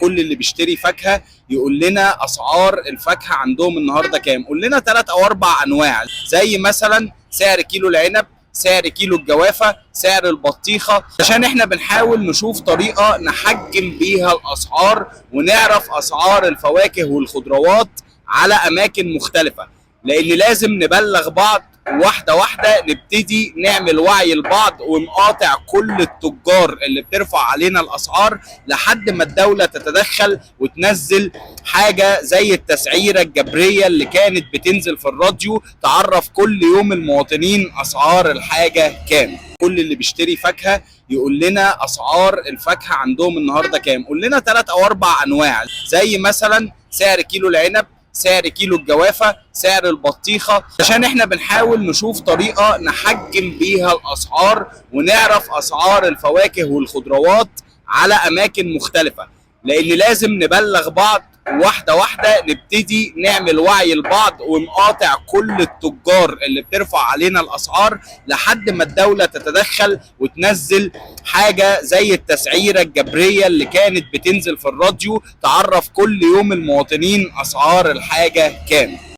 كل اللي بيشتري فاكهه يقول لنا اسعار الفاكهه عندهم النهارده كام. قول لنا 3 او 4 انواع، زي مثلا سعر كيلو العنب، سعر كيلو الجوافه، سعر البطيخه، عشان احنا بنحاول نشوف طريقه نحجم بيها الاسعار ونعرف اسعار الفواكه والخضروات على اماكن مختلفه، لان لازم نبلغ بعض واحده واحده، نبتدي نعمل وعي لبعض ونقاطع كل التجار اللي بترفع علينا الاسعار لحد ما الدوله تتدخل وتنزل حاجه زي التسعيره الجبريه اللي كانت بتنزل في الراديو تعرف كل يوم المواطنين اسعار الحاجه كام. كل اللي بيشتري فاكهه يقول لنا اسعار الفاكهه عندهم النهارده كام. قول لنا 3 او 4 انواع، زي مثلا سعر كيلو العنب، سعر كيلو الجوافه، سعر البطيخه، عشان احنا بنحاول نشوف طريقه نحجم بيها الاسعار ونعرف اسعار الفواكه والخضروات على اماكن مختلفه، لان لازم نبلغ بعض واحده واحده، نبتدي نعمل وعي لبعض ونقاطع كل التجار اللي بترفع علينا الاسعار لحد ما الدوله تتدخل وتنزل حاجه زي التسعيره الجبريه اللي كانت بتنزل في الراديو تعرف كل يوم المواطنين اسعار الحاجه كام.